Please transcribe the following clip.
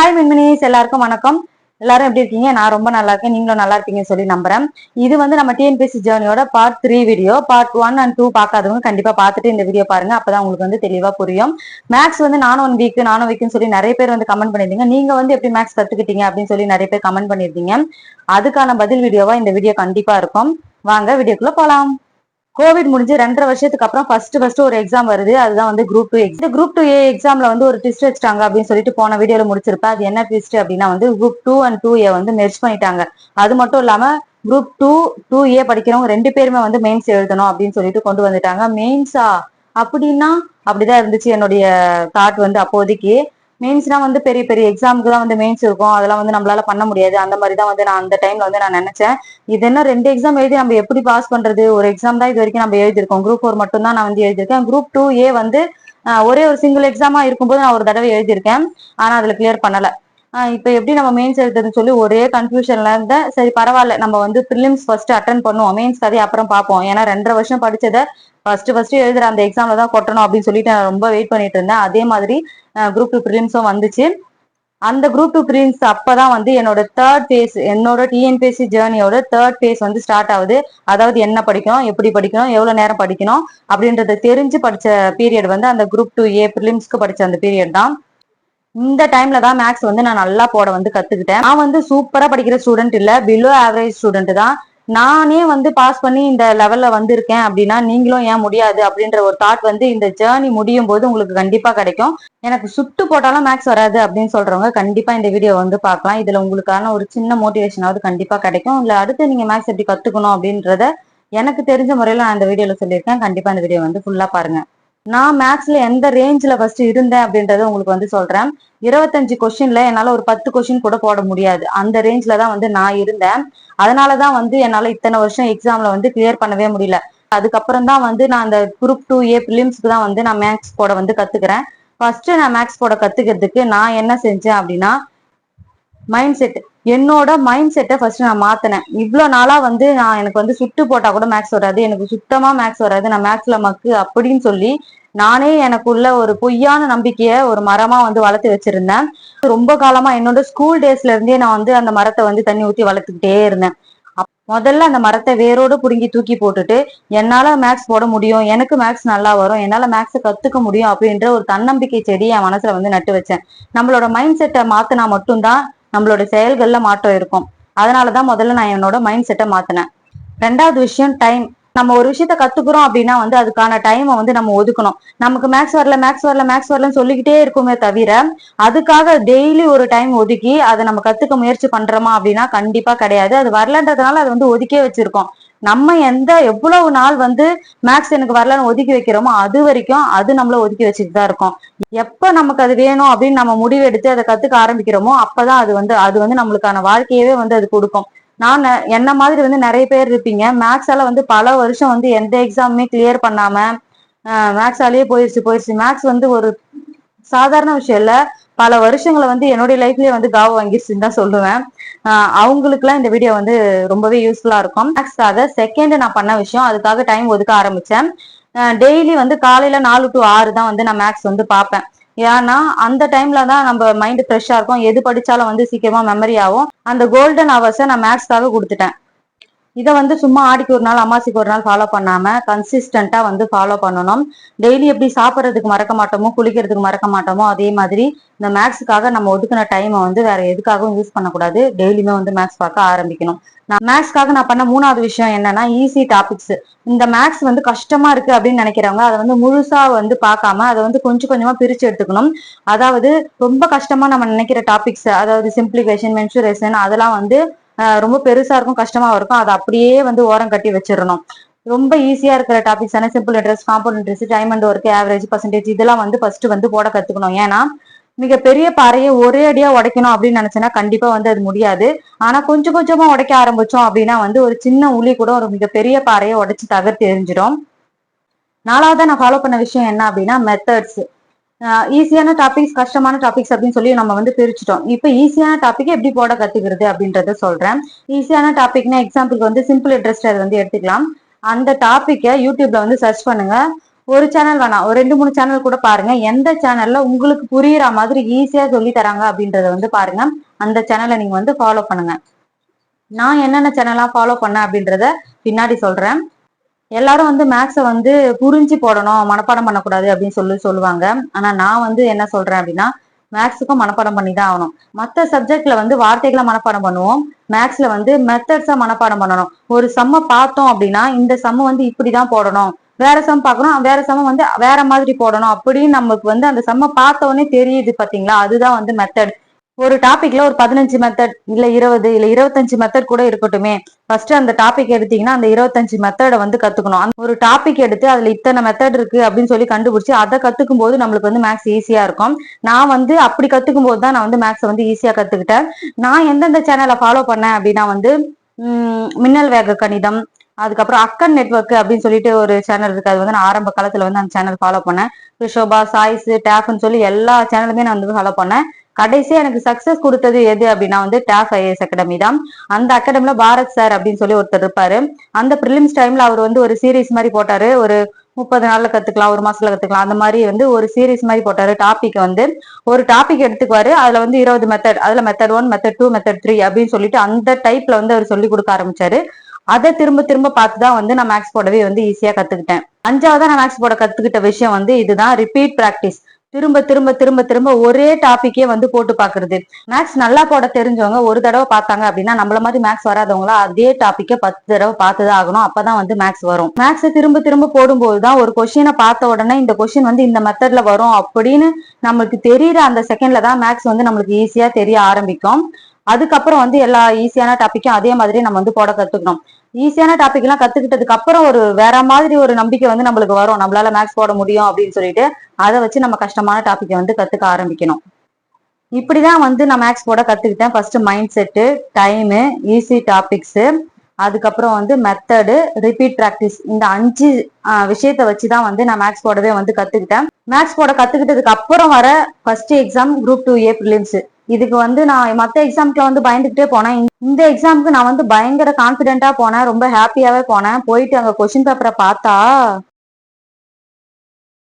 Hi மின்மினிஸ், எல்லாருக்கும் வணக்கம். எல்லாரும் எப்படி இருக்கீங்க? நான் ரொம்ப நல்லா இருக்கேன். நீங்களும் நல்லா இருப்பீங்கன்னு சொல்லி நம்புறேன். இது வந்து நம்ம டிஎன்பிஎஸ்சி ஜேர்னியோட பார்ட் 3 வீடியோ. பார்ட் 1 and 2 பார்க்காதவங்க கண்டிப்பா பார்த்துட்டு இந்த வீடியோ பாருங்க. அப்பதான் உங்களுக்கு வந்து தெளிவா புரியும். மேக்ஸ் வந்து நானும் வீக்னு சொல்லி நிறைய பேர் வந்து கமெண்ட் பண்ணிருந்தீங்க. நீங்க வந்து எப்படி மேக்ஸ் கத்துக்கிட்டீங்க அப்படின்னு சொல்லி நிறைய பேர் கமெண்ட் பண்ணிருந்தீங்க. அதுக்கான பதில் வீடியோவா இந்த வீடியோ கண்டிப்பா இருக்கும். வாங்க வீடியோக்குள்ள போலாம். கோவிட் முடிஞ்சு 2.5 வருஷத்துக்கு அப்புறம் ஃபர்ஸ்ட் ஒரு எக்ஸாம் வருது. அதுதான் வந்து குரூப் 2 எக்ஸாம். குரூப் 2 எக்ஸாம்ல வந்து ஒரு ட்விஸ்ட் வச்சிட்டாங்க அப்படின்னு சொல்லிட்டு போன வீடியோல முடிச்சிருப்பேன். அது என்ன ட்விஸ்ட் அப்படின்னா வந்து குரூப் 2 and 2A வந்து மெர்ஜ் பண்ணிட்டாங்க. அது மட்டும் இல்லாம குரூப் 2A படிக்கிறவங்க 2 பேருமே வந்து மெயின்ஸ் எழுதணும் அப்படின்னு சொல்லிட்டு கொண்டு வந்துட்டாங்க. மெயின்ஸா அப்படின்னா அப்படிதான் இருந்துச்சு என்னுடைய தாட் வந்து அப்போதைக்கு. மெயின்ஸ்னா வந்து பெரிய பெரிய எக்ஸாமுக்கு தான் வந்து மெயின்ஸ் இருக்கும், அதெல்லாம் வந்து நம்மளால பண்ண முடியாது. அந்த மாதிரி தான் வந்து நான் அந்த டைம்ல வந்து நான் நினைச்சேன். இது என்ன 2 எக்ஸாம் எழுதி நம்ம எப்படி பாஸ் பண்றது? ஒரு எக்ஸாம் தான் இது வரைக்கும் நம்ம எழுதிருக்கோம். குரூப் 4 மட்டும் தான் நான் வந்து எழுதியிருக்கேன். குரூப் 2A வந்து ஒரே ஒரு சிங்கிள் எக்ஸாமா இருக்கும்போது நான் ஒரு தடவை எழுதியிருக்கேன். ஆனா அதுல கிளியர் பண்ணல. இப்ப எப்படி நம்ம மெயின்ஸ் எழுதுறதுன்னு சொல்லி ஒரே கன்ஃபியூஷன்ல இருந்தேன். சரி பரவாயில்ல, நம்ம வந்து பிரிலிம்ஸ் ஃபர்ஸ்ட் அட்டன் பண்ணுவோம், மெயின்ஸ் கதையை அப்புறம் பார்ப்போம். ஏன்னா 2.5 வருஷம் படிச்சதை ஃபர்ஸ்ட் எழுதுற அந்த எக்ஸாம்ல தான் கொட்டணும் அப்படின்னு சொல்லிட்டு நான் ரொம்ப வெயிட் பண்ணிட்டு இருந்தேன். அதே மாதிரி குரூப் 2 பிரிலிம்ஸும் வந்துச்சு. அந்த குரூப் 2 பிரிலிம்ஸ் அப்பதான் வந்து என்னோட தேர்ட் பேஸ், என்னோட டிஎன்பிஎஸ்சி ஜேர்னியோட தேர்ட் பேஸ் வந்து ஸ்டார்ட் ஆகுது. அதாவது என்ன படிக்கணும், எப்படி படிக்கணும், எவ்வளவு நேரம் படிக்கணும் அப்படின்றத தெரிஞ்சு படிச்ச பீரியட் வந்து அந்த குரூப் 2A பிரிலிம்ஸ்க்கு படிச்ச அந்த பீரியட் தான். இந்த டைம்ல தான் மேக்ஸ் வந்து நான் நல்லா போட வந்து கத்துக்கிட்டேன். நான் வந்து சூப்பரா படிக்கிற ஸ்டூடெண்ட் இல்ல, பிலோ ஆவரேஜ் ஸ்டூடெண்ட் தான். நானே வந்து பாஸ் பண்ணி இந்த லெவல்ல வந்திருக்கேன் அப்படின்னா நீங்களும் ஏன் முடியாது அப்படின்ற ஒரு தாட் வந்து இந்த ஜேர்னி முடியும் போது உங்களுக்கு கண்டிப்பா கிடைக்கும். எனக்கு சுட்டு போட்டாலும் மேக்ஸ் வராது அப்படின்னு சொல்றவங்க கண்டிப்பா இந்த வீடியோ வந்து பார்க்கலாம். இதுல உங்களுக்கான ஒரு சின்ன மோட்டிவேஷனாவது கண்டிப்பா கிடைக்கும். இல்ல அடுத்து நீங்க மேக்ஸ் எப்படி கத்துக்கணும் அப்படின்றத எனக்கு தெரிஞ்ச முறையில நான் இந்த வீடியோல சொல்லியிருக்கேன். கண்டிப்பா இந்த வீடியோ வந்து ஃபுல்லா பாருங்க. நான் மேக்ஸ்ல எந்த ரேஞ்ச்ல ஃபர்ஸ்ட் இருந்தேன் அப்படின்றத உங்களுக்கு வந்து சொல்றேன். 25 கொஸ்டின்ல என்னால ஒரு 10 கொஸ்டின் கூட போட முடியாது. அந்த ரேஞ்ச்ல தான் வந்து நான் இருந்தேன். அதனாலதான் வந்து என்னால இத்தனை வருஷம் எக்ஸாம்ல வந்து கிளியர் பண்ணவே முடியல. அதுக்கப்புறம் தான் வந்து நான் அந்த குரூப் 2A பிலிம்ஸ்க்கு தான் வந்து நான் மேக்ஸ் போட வந்து கத்துக்கிறேன். ஃபர்ஸ்ட் நான் மேக்ஸ் போட கத்துக்கிறதுக்கு நான் என்ன செஞ்சேன் அப்படின்னா மைண்ட் செட், என்னோட மைண்ட் செட்டை ஃபர்ஸ்ட் நான் மாத்தினேன். இவ்வளவு நாளா வந்து எனக்கு வந்து சுட்டு போட்டா கூட மேக்ஸ் வராது, எனக்கு சுத்தமா மேக்ஸ் வராது, நான் மேக்ஸ்ல மக்கு அப்படின்னு சொல்லி நானே எனக்குள்ள ஒரு பொய்யான நம்பிக்கைய ஒரு மரமா வந்து வளர்த்து வச்சிருந்தேன். ரொம்ப காலமா என்னோட ஸ்கூல் டேஸ்ல இருந்தே நான் வந்து அந்த மரத்தை வந்து தண்ணி ஊத்தி வளர்த்துக்கிட்டே இருந்தேன். முதல்ல அந்த மரத்தை வேரோடு புடுங்கி தூக்கி போட்டுட்டு என்னால மேக்ஸ் போட முடியும், எனக்கு மேக்ஸ் நல்லா வரும், என்னால மேக்ஸை கத்துக்க முடியும் அப்படின்ற ஒரு தன்னம்பிக்கை செடி என் மனசுல வந்து நட்டு வச்சேன். நம்மளோட மைண்ட் செட்டை மாத்தினா மட்டும்தான் நம்மளோட செயல்கள்ல மாற்றம் இருக்கும். அதனாலதான் முதல்ல நான் என்னோட மைண்ட் செட்டை மாத்தினேன். 2வது விஷயம் டைம். நம்ம ஒரு விஷயத்த கத்துக்கிறோம் அப்படின்னா வந்து அதுக்கான டைமை வந்து நம்ம ஒதுக்கணும். நமக்கு மேக்ஸ் வரல மேக்ஸ் வரல மேக்ஸ் வரலன்னு சொல்லிக்கிட்டே இருக்குமே தவிர அதுக்காக டெய்லி ஒரு டைம் ஒதுக்கி அதை நம்ம கத்துக்க முயற்சி பண்றோமா அப்படின்னா கண்டிப்பா கிடையாது. அது வரலன்றதுனால அதை வந்து ஒதுக்கே வச்சிருக்கோம். நம்ம எவ்வளவு நாள் வந்து மேக்ஸ் எனக்கு வரலன்னு ஒதுக்கி வைக்கிறோமோ அது வரைக்கும் அது நம்மள ஒதுக்கி வச்சுட்டு தான் இருக்கும். எப்ப நமக்கு அது வேணும் அப்படின்னு நம்ம முடிவு எடுத்து அதை கத்துக்க ஆரம்பிக்கிறோமோ அப்பதான் அது வந்து நம்மளுக்கான வாழ்க்கையவே வந்து அது கொடுக்கும். நான் என்ன மாதிரி வந்து நிறைய பேர் இருப்பீங்க, மேக்ஸால வந்து பல வருஷம் வந்து எந்த எக்ஸாமுமே கிளியர் பண்ணாம மேக்ஸாலேயே போயிடுச்சு. மேக்ஸ் வந்து ஒரு சாதாரண விஷயம் இல்ல, பல வருஷங்களை வந்து என்னுடைய லைஃப்லயே வந்து காவ வாங்கிருச்சுன்னு தான் சொல்லுவேன். அவங்களுக்கு எல்லாம் இந்த வீடியோ வந்து ரொம்பவே யூஸ்ஃபுல்லா இருக்கும். மேக்ஸ்க்காக செகண்ட் நான் பண்ண விஷயம், அதுக்காக டைம் ஒதுக்க ஆரம்பிச்சேன். டெய்லி வந்து காலையில 4 to 6 தான் வந்து நான் மேக்ஸ் வந்து பார்ப்பேன். ஏன்னா அந்த டைம்ல தான் நம்ம மைண்ட் ஃப்ரெஷ்ஷா இருக்கும், எது படிச்சாலும் வந்து சீக்கிரமா மெமரி ஆகும். அந்த கோல்டன் ஹவர்ஸை நான் மேக்ஸ்க்காக கொடுத்துட்டேன். இதை வந்து சும்மா ஆடிக்கு ஒரு நாள் அமாவாசைக்கு ஒரு நாள் ஃபாலோ பண்ணாம கன்சிஸ்டன்டா வந்து ஃபாலோ பண்ணணும். டெய்லி எப்படி சாப்பிட்றதுக்கு மறக்க மாட்டோமோ, குளிக்கிறதுக்கு மறக்க மாட்டோமோ, அதே மாதிரி இந்த மேக்ஸுக்காக நம்ம ஒதுக்கின டைமை வந்து வேற எதுக்காகவும் யூஸ் பண்ணக்கூடாது. டெய்லியுமே வந்து மேக்ஸ் பார்க்க ஆரம்பிக்கணும். நான் மேக்ஸ்க்காக நான் பண்ண 3வது விஷயம் என்னன்னா ஈஸி டாபிக்ஸ். இந்த மேக்ஸ் வந்து கஷ்டமா இருக்கு அப்படின்னு நினைக்கிறவங்க அதை வந்து முழுசா வந்து பார்க்காம அதை வந்து கொஞ்சம் கொஞ்சமா பிரிச்சு எடுத்துக்கணும். அதாவது ரொம்ப கஷ்டமா நம்ம நினைக்கிற டாபிக்ஸ், அதாவது சிம்பிளிஃபிகேஷன், மென்சுரேஷன், அதெல்லாம் வந்து ரொம்ப பெருசா இருக்கும், கஷ்டமா இருக்கும். அதை அப்படியே வந்து ஓரம் கட்டி வச்சிடணும். ரொம்ப ஈஸியா இருக்கிற டாபிக்ஸ் ஆன simple interest, compound interest, time and work, average, percentage, இதெல்லாம் வந்து ஃபர்ஸ்ட் வந்து போட கத்துக்கணும். ஏன்னா மிகப்பெரிய பாறையை ஒரே அடியா உடைக்கணும் அப்படின்னு நினைச்சேன்னா கண்டிப்பா வந்து அது முடியாது. ஆனா கொஞ்சம் கொஞ்சமா உடைக்க ஆரம்பிச்சோம் அப்படின்னா வந்து ஒரு சின்ன உளி கூட ஒரு மிகப்பெரிய பாறையை உடைச்சு தகர்த்து எரிஞ்சிடும். 4வது நான் ஃபாலோ பண்ண விஷயம் என்ன அப்படின்னா மெத்தட்ஸ். ஈஸியான டாபிக்ஸ், கஷ்டமான டாபிக்ஸ் அப்படின்னு சொல்லி நம்ம வந்து பிரிச்சுட்டோம். இப்ப ஈஸியான டாபிக் எப்படி போட கத்துக்கிறது அப்படின்றத சொல்றேன். ஈஸியான டாபிக்னா எக்ஸாம்பிளுக்கு வந்து சிம்பிள் இன்ட்ரெஸ்ட் அது வந்து எடுத்துக்கலாம். அந்த டாபிக்கை யூடியூப்ல வந்து சர்ச் பண்ணுங்க. ஒரு சேனல் வேணாம், ஒரு 2 3 சேனல் கூட பாருங்க. எந்த சேனல்ல உங்களுக்கு புரியுற மாதிரி ஈஸியா சொல்லி தராங்க அப்படின்றத வந்து பாருங்க. அந்த சேனலை நீங்க வந்து ஃபாலோ பண்ணுங்க. நான் என்னென்ன சேனலா ஃபாலோ பண்ணேன் அப்படின்றத பின்னாடி சொல்றேன். எல்லாரும் வந்து மேக்ஸை வந்து புரிஞ்சு போடணும், மனப்பாடம் பண்ணக்கூடாது அப்படின்னு சொல்லுவாங்க. ஆனா நான் வந்து என்ன சொல்றேன் அப்படின்னா, மேக்ஸுக்கும் மனப்பாடம் பண்ணி தான் ஆகணும். மற்ற சப்ஜெக்ட்ல வந்து வார்த்தைகளை மனப்பாடம் பண்ணுவோம், மேக்ஸ்ல வந்து மெத்தட்ஸா மனப்பாடம் பண்ணணும். ஒரு சம்ம பார்த்தோம் அப்படின்னா இந்த சம்ம வந்து இப்படிதான் போடணும், வேற சம் பார்க்கணும், வேற சம்ம வந்து வேற மாதிரி போடணும் அப்படின்னு நமக்கு வந்து அந்த சம்ம பார்த்த உடனே தெரியுது பாத்தீங்களா, அதுதான் வந்து மெத்தட். ஒரு டாபிக்ல ஒரு 15 மெத்தட் இல்ல 20 இல்ல 25 மெத்தட் கூட இருக்கட்டுமே. ஃபர்ஸ்ட் அந்த டாபிக் எடுத்தீங்கன்னா அந்த 25 மெத்தடை வந்து கத்துக்கணும். ஒரு டாபிக் எடுத்து அதுல இத்தனை மெத்தட் இருக்கு அப்படின்னு சொல்லி கண்டுபிடிச்சு அதை கத்துக்கும் போது நம்மளுக்கு வந்து மேக்ஸ் ஈஸியா இருக்கும். நான் வந்து அப்படி கத்துக்கும் போது தான் நான் வந்து மேக்ஸ் வந்து ஈஸியா கத்துக்கிட்டேன். நான் எந்தெந்த சேனலை ஃபாலோ பண்ணேன் அப்படின்னா வந்து மின்னல் வேக கணிதம், அதுக்கப்புறம் அக்கன் நெட்வொர்க் அப்படின்னு சொல்லிட்டு ஒரு சேனல் இருக்கு. அது வந்து நான் ஆரம்ப காலத்துல வந்து அந்த சேனல் ஃபாலோ பண்ணேன். ரிஷோபா, சாய்ஸ், டேஃப்னு சொல்லி எல்லா சேனலுமே நான் வந்து ஃபாலோ பண்ணேன். கடைசியா எனக்கு சக்சஸ் கொடுத்தது எது அப்படின்னா வந்து டாஃப் ஐஏஎஸ் அகாடமி தான். அந்த அகாடமில பாரத் சார் அப்படின்னு சொல்லி ஒருத்தர் இருப்பாரு. அந்த ப்ரிலிம்ஸ் டைம்ல அவர் வந்து ஒரு சீரீஸ் மாதிரி போட்டாரு. ஒரு 30 நாள்ல கத்துக்கலாம், ஒரு மாசத்துல கத்துக்கலாம், அந்த மாதிரி வந்து ஒரு சீரீஸ் மாதிரி போட்டாரு. டாபிக் வந்து ஒரு டாபிக் எடுத்துக்குவாரு, அதுல வந்து 20 மெத்தட், அதுல மெத்தட் 1, மெத்தட் 2, மெத்தட் 3 அப்படின்னு சொல்லிட்டு அந்த டைப்ல வந்து அவர் சொல்லி கொடுக்க ஆரம்பிச்சாரு. அதை திரும்ப திரும்ப பார்த்துதான் வந்து நான் மேக்ஸ் போடவே வந்து ஈஸியா கத்துக்கிட்டேன். 5ஆவதா நான் மேக்ஸ் போட கத்துக்கிட்ட விஷயம் வந்து இதுதான், ரிப்பீட் பிராக்டிஸ். திரும்ப திரும்ப திரும்ப திரும்ப ஒரே டாபிக்கே வந்து போட்டு பாக்குறது. மேக்ஸ் நல்லா போட தெரிஞ்சவங்க ஒரு தடவை பார்த்தாங்க அப்படின்னா நம்மள மாதிரி மேக்ஸ் வராதவங்களா அதே டாபிக்கை 10 தடவை பார்த்துதான் ஆகணும், அப்பதான் வந்து மேக்ஸ் வரும். மேக்ஸ் திரும்ப திரும்ப போடும்போதுதான் ஒரு கொஸ்டினை பார்த்த உடனே இந்த கொஸ்டின் வந்து இந்த மெத்தட்ல வரும் அப்படின்னு நமக்கு தெரியற அந்த செகண்ட்ல தான் மேக்ஸ் வந்து நம்மளுக்கு ஈஸியா தெரிய ஆரம்பிக்கும். அதுக்கப்புறம் வந்து எல்லா ஈஸியான டாபிக்கும் அதே மாதிரி நம்ம வந்து போட கத்துக்கணும். ஈஸியான டாபிக் எல்லாம் கத்துக்கிட்டதுக்கு அப்புறம் ஒரு வேற மாதிரி ஒரு நம்பிக்கை வந்து நம்மளுக்கு வரும், நம்மளால மேக்ஸ் போட முடியும் அப்படின்னு சொல்லிட்டு அதை வச்சு நம்ம கஷ்டமான டாபிக்கை வந்து கத்துக்க ஆரம்பிக்கணும். இப்படிதான் வந்து நான் மேக்ஸ் போட கத்துக்கிட்டேன். First mind set, time, easy topics, அதுக்கப்புறம் வந்து மெத்தடு, ரிப்பீட் பிராக்டிஸ், இந்த 5 விஷயத்த வச்சுதான் வந்து நான் மேக்ஸ் போடவே வந்து கத்துக்கிட்டேன். மேக்ஸ் போட கத்துக்கிட்டதுக்கு அப்புறம் வர first exam group 2A films. இதுக்கு வந்து நான் மத்த எக்ஸாம்க்குல வந்து பயந்துகிட்டே போனேன். இந்த எக்ஸாமுக்கு நான் வந்து பயங்கர கான்பிடென்டா போனேன், ரொம்ப ஹாப்பியாவே போனேன். போயிட்டு அங்க கொஸ்டின் பேப்பரை பார்த்தா